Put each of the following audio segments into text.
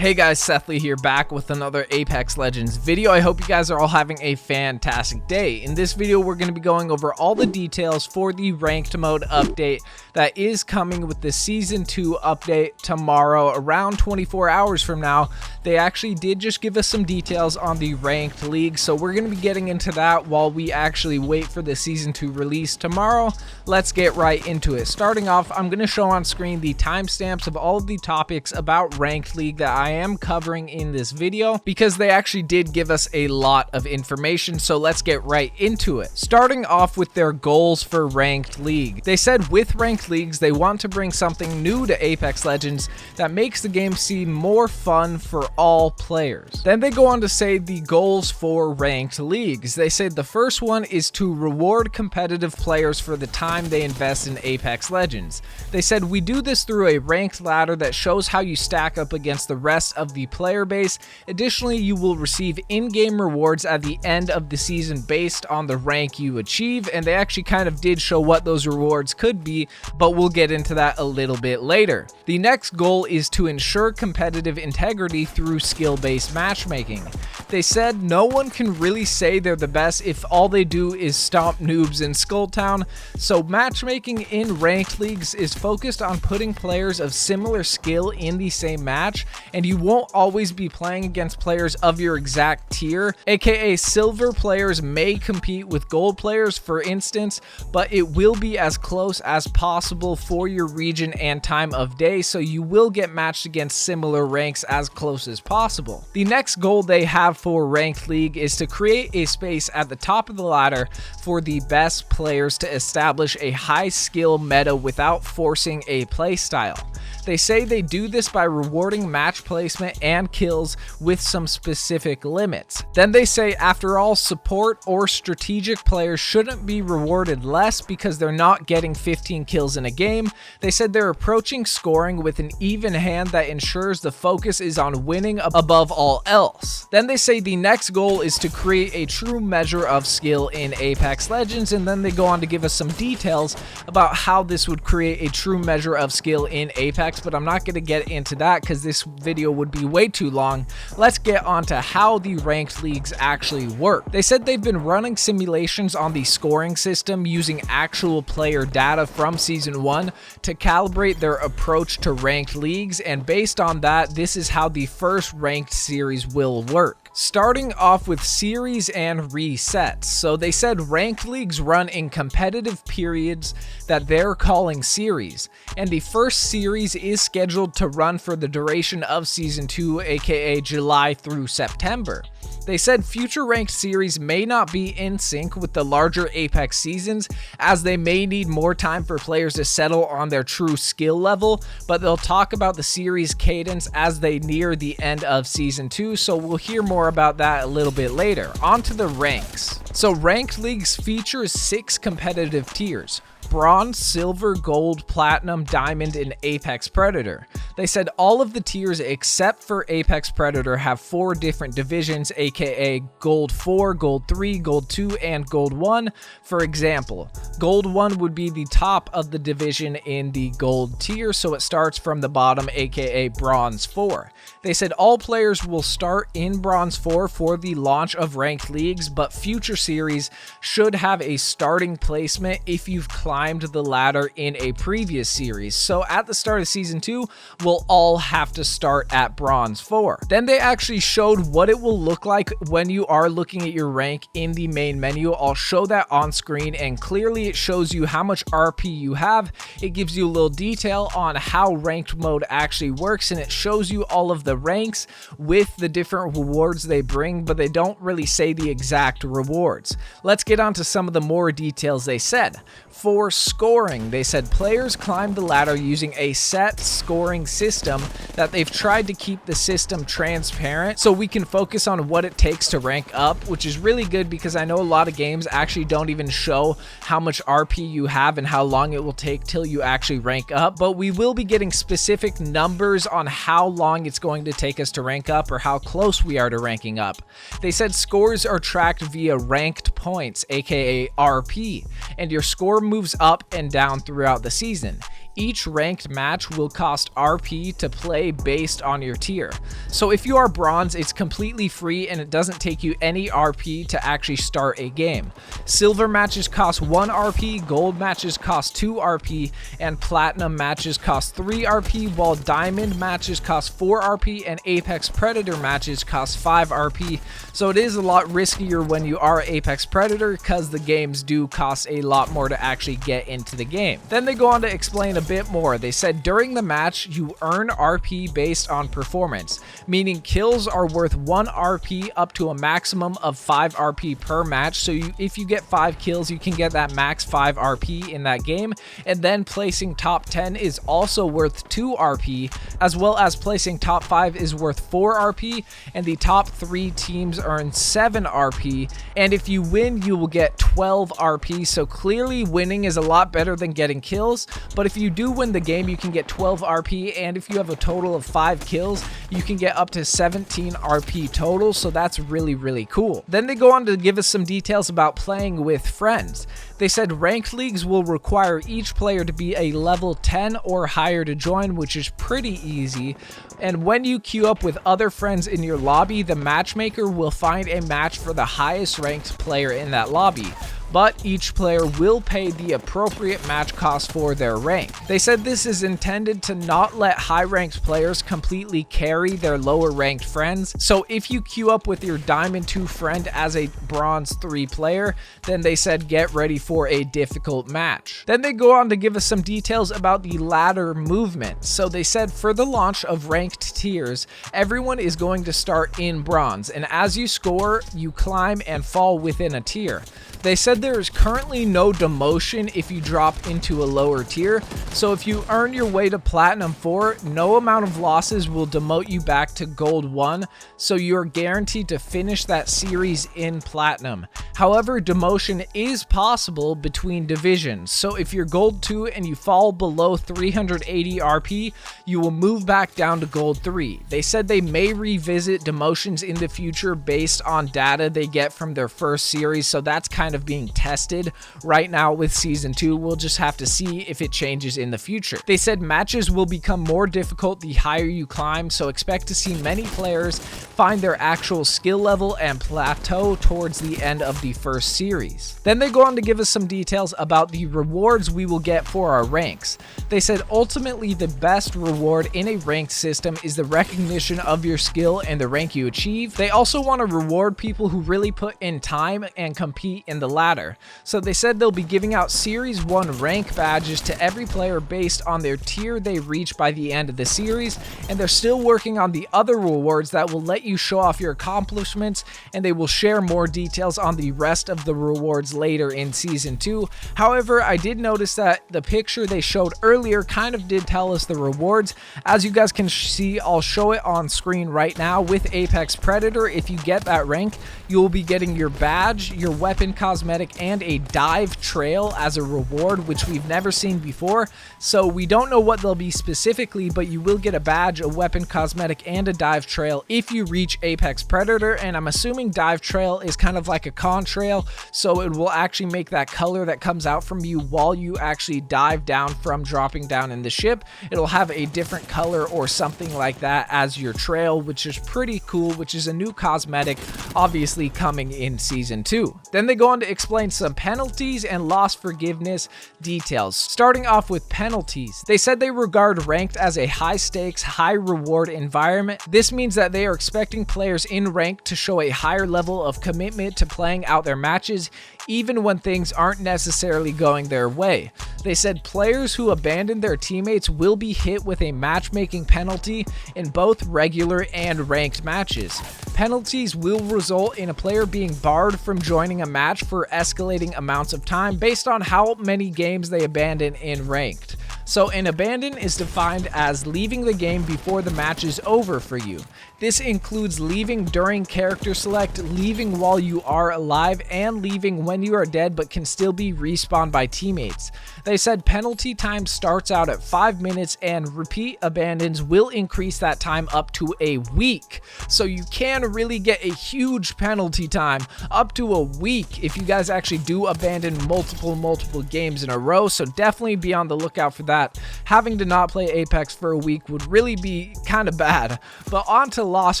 Hey guys, Seth Lee here, back with another Apex Legends video. I hope you guys are all having a fantastic day. In this video, we're going to be going over all the details for the ranked mode update that is coming with the Season 2 update tomorrow, around 24 hours from now. They actually did just give us some details on the ranked league, so we're going to be getting into that while we actually wait for the Season 2 release tomorrow. Let's get right into it. Starting off, I'm going to show on screen the timestamps of all of the topics about ranked league that I am covering in this video, because they actually did give us a lot of information, so let's get right into it. Starting off with their goals for ranked league. They said with ranked leagues, they want to bring something new to Apex Legends that makes the game seem more fun for all players. Then they go on to say the goals for ranked leagues. They say the first one is to reward competitive players for the time they invest in Apex Legends. They said we do this through a ranked ladder that shows how you stack up against the rest of the player base. Additionally, you will receive in-game rewards at the end of the season based on the rank you achieve, and they actually kind of did show what those rewards could be, but we'll get into that a little bit later. The next goal is to ensure competitive integrity through skill-based matchmaking. They said no one can really say they're the best if all they do is stomp noobs in Skulltown, so matchmaking in ranked leagues is focused on putting players of similar skill in the same match, and you won't always be playing against players of your exact tier, aka silver players may compete with gold players, for instance, but it will be as close as possible for your region and time of day, so you will get matched against similar ranks as close as possible. The next goal they have for ranked league is to create a space at the top of the ladder for the best players to establish a high skill meta without forcing a playstyle. They say they do this by rewarding match placement and kills with some specific limits. Then they say, after all, support or strategic players shouldn't be rewarded less because they're not getting 15 kills in a game. They said they're approaching scoring with an even hand that ensures the focus is on winning above all else. Then they say the next goal is to create a true measure of skill in Apex Legends, and then they go on to give us some details about how this would create a true measure of skill in Apex, but I'm not going to get into that because this video would be way too long. Let's get on to how the ranked leagues actually work. They said they've been running simulations on the scoring system using actual player data from Season 1 to calibrate their approach to ranked leagues, and based on that, this is how the first ranked series will work. Starting off with series and resets. So they said ranked leagues run in competitive periods that they're calling series, and the first series is scheduled to run for the duration of Season 2, aka July through September. They said future ranked series may not be in sync with the larger Apex seasons, as they may need more time for players to settle on their true skill level, but they'll talk about the series cadence as they near the end of Season 2, so we'll hear more about that a little bit later. On to the ranks. So ranked leagues features 6 competitive tiers: Bronze, Silver, Gold, Platinum, Diamond, and Apex Predator. They said all of the tiers except for Apex Predator have 4 different divisions, aka Gold 4, Gold 3, Gold 2, and Gold 1. For example, Gold 1 would be the top of the division in the Gold tier, so it starts from the bottom, aka Bronze 4. They said all players will start in Bronze 4 for the launch of ranked leagues, but future series should have a starting placement if you've climbed the ladder in a previous series. So at the start of Season 2, we'll all have to start at Bronze 4. Then they actually showed what it will look like when you are looking at your rank in the main menu. I'll show that on screen, and clearly it shows you how much RP you have. It gives you a little detail on how ranked mode actually works, and it shows you all of the ranks with the different rewards they bring, but they don't really say the exact rewards. Let's get on to some of the more details they said. For scoring, they said players climb the ladder using a set scoring system that they've tried to keep the system transparent so we can focus on what it takes to rank up, which is really good because I know a lot of games actually don't even show how much RP you have and how long it will take till you actually rank up, but we will be getting specific numbers on how long it's going to take us to rank up or how close we are to ranking up. They said scores are tracked via ranked points, aka RP, and your score moves up and down throughout the season. Each ranked match will cost RP to play based on your tier. So if you are bronze, it's completely free and it doesn't take you any RP to actually start a game. Silver matches cost 1 RP, gold matches cost 2 RP, and platinum matches cost 3 RP, while diamond matches cost 4 RP and Apex Predator matches cost 5 RP. So it is a lot riskier when you are Apex Predator because the games do cost a lot more to actually get into the game. Then they go on to explain a bit more. They said during the match you earn RP based on performance, meaning kills are worth 1 RP up to a maximum of 5 RP per match. So if you get 5 kills, you can get that max 5 RP in that game. And then placing top 10 is also worth 2 RP, as well as placing top 5 is worth 4 RP, and the top 3 teams earn 7 RP. And if you win, you will get 12 RP. So clearly winning is a lot better than getting kills, but if you do win the game, you can get 12 RP, and if you have a total of 5 kills, you can get up to 17 RP total. So that's really cool. Then they go on to give us some details about playing with friends. They said ranked leagues will require each player to be a level 10 or higher to join, which is pretty easy. And when you queue up with other friends in your lobby, the matchmaker will find a match for the highest ranked player in that lobby, but each player will pay the appropriate match cost for their rank. They said this is intended to not let high-ranked players completely carry their lower-ranked friends. So if you queue up with your Diamond 2 friend as a Bronze 3 player, then they said get ready for a difficult match. Then they go on to give us some details about the ladder movement. So they said for the launch of ranked tiers, everyone is going to start in Bronze, and as you score, you climb and fall within a tier. They said there is currently no demotion if you drop into a lower tier, so if you earn your way to Platinum 4, no amount of losses will demote you back to Gold 1, so you're guaranteed to finish that series in Platinum. However, demotion is possible between divisions, so if you're Gold 2 and you fall below 380 RP, you will move back down to Gold 3. They said they may revisit demotions in the future based on data they get from their first series, so that's kind of being tested right now with season 2. We'll just have to see if it changes in the future. They said matches will become more difficult the higher you climb, so expect to see many players find their actual skill level and plateau towards the end of the first series. Then they go on to give us some details about the rewards we will get for our ranks. They said ultimately the best reward in a ranked system is the recognition of your skill and the rank you achieve. They also want to reward people who really put in time and compete in the ladder. So they said they'll be giving out Series 1 rank badges to every player based on their tier they reach by the end of the series, and they're still working on the other rewards that will let you show off your accomplishments, and they will share more details on the rest of the rewards later in season 2. However, I did notice that the picture they showed earlier kind of did tell us the rewards. As you guys can see, I'll show it on screen right now. With Apex Predator, if you get that rank, you will be getting your badge, your weapon cosmetic, and a dive trail as a reward, which we've never seen before. So we don't know what they'll be specifically, but you will get a badge, a weapon cosmetic, and a dive trail if you reach Apex Predator. And I'm assuming dive trail is kind of like a contrail, so it will actually make that color that comes out from you while you actually dive down from dropping down in the ship. It'll have a different color or something like that as your trail, which is pretty cool, which is a new cosmetic obviously coming in season 2. Then they go on to explain some penalties and loss forgiveness details. Starting off with penalties, they said they regard ranked as a high stakes, high reward environment. This means that they are expecting players in ranked to show a higher level of commitment to playing out their matches, even when things aren't necessarily going their way. They said players who abandon their teammates will be hit with a matchmaking penalty in both regular and ranked matches. Penalties will result in a player being barred from joining a match for escalating amounts of time based on how many games they abandon in ranked. So an abandon is defined as leaving the game before the match is over for you. This includes leaving during character select, leaving while you are alive, and leaving when you are dead but can still be respawned by teammates. They said penalty time starts out at 5 minutes and repeat abandons will increase that time up to a week. So you can really get a huge penalty time up to a week if you guys actually do abandon multiple games in a row. So definitely be on the lookout for that. that, having to not play Apex for a week would really be kind of bad. But on to loss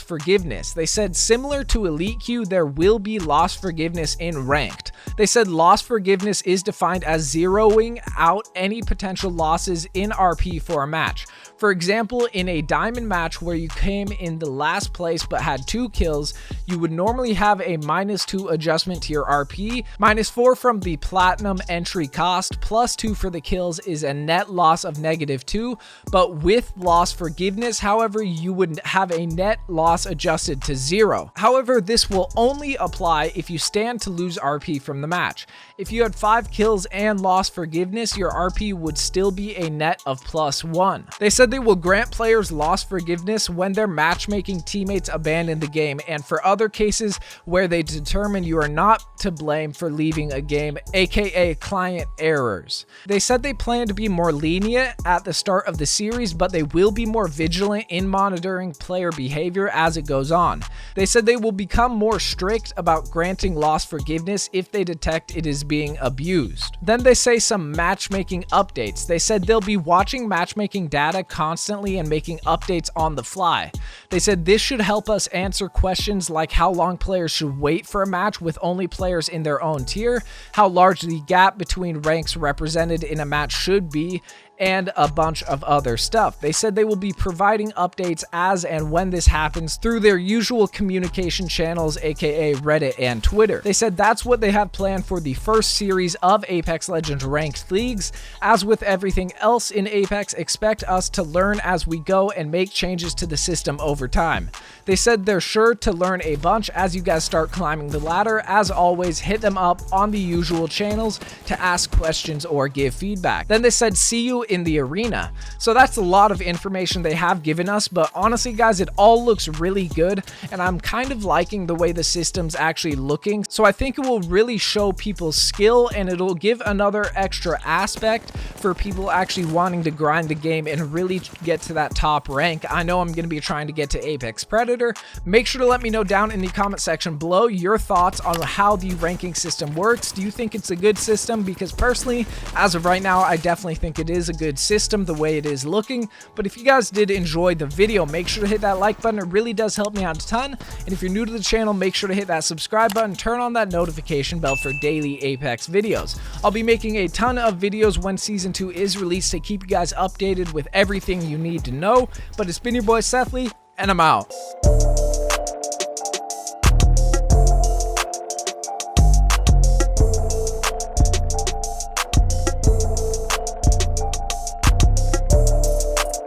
forgiveness. They said similar to Elite Queue, there will be loss forgiveness in Ranked. They said loss forgiveness is defined as zeroing out any potential losses in RP for a match. For example, in a diamond match where you came in the last place but had 2 kills, you would normally have a -2 adjustment to your RP, -4 from the platinum entry cost, +2 for the kills is a net loss of -2, but with loss forgiveness, however, you would have a net loss adjusted to 0. However, this will only apply if you stand to lose RP from the match. If you had 5 kills and loss forgiveness, your RP would still be a net of +1. They said they will grant players loss forgiveness when their matchmaking teammates abandon the game, and for other cases where they determine you are not to blame for leaving a game, aka client errors. They said they plan to be more lenient at the start of the series, but they will be more vigilant in monitoring player behavior as it goes on. They said they will become more strict about granting loss forgiveness if they detect it is being abused. Then they say some matchmaking updates. They said they'll be watching matchmaking data constantly and making updates on the fly. They said this should help us answer questions like how long players should wait for a match with only players in their own tier, how large the gap between ranks represented in a match should be, and a bunch of other stuff. They said they will be providing updates as and when this happens through their usual communication channels, aka Reddit and Twitter. They said that's what they have planned for the first series of Apex Legends ranked leagues. As with everything else in Apex, expect us to learn as we go and make changes to the system over time. They said they're sure to learn a bunch as you guys start climbing the ladder. As always, hit them up on the usual channels to ask questions or give feedback. Then they said see you in the arena. So that's a lot of information they have given us, but honestly guys, it all looks really good and I'm kind of liking the way the system's actually looking. So I think it will really show people's skill and it'll give another extra aspect for people actually wanting to grind the game and really get to that top rank. I know I'm going to be trying to get to Apex Predator. Make sure to let me know down in the comment section below your thoughts on how the ranking system works. Do you think it's a good system? Because personally, as of right now, I definitely think it is a good system the way it is looking. But if you guys did enjoy the video, make sure to hit that like button. It really does help me out a ton. And if you're new to the channel, make sure to hit that subscribe button, turn on that notification bell for daily Apex videos. I'll be making a ton of videos when season 2 is released to keep you guys updated with everything you need to know. But it's been your boy Sethley, and I'm out.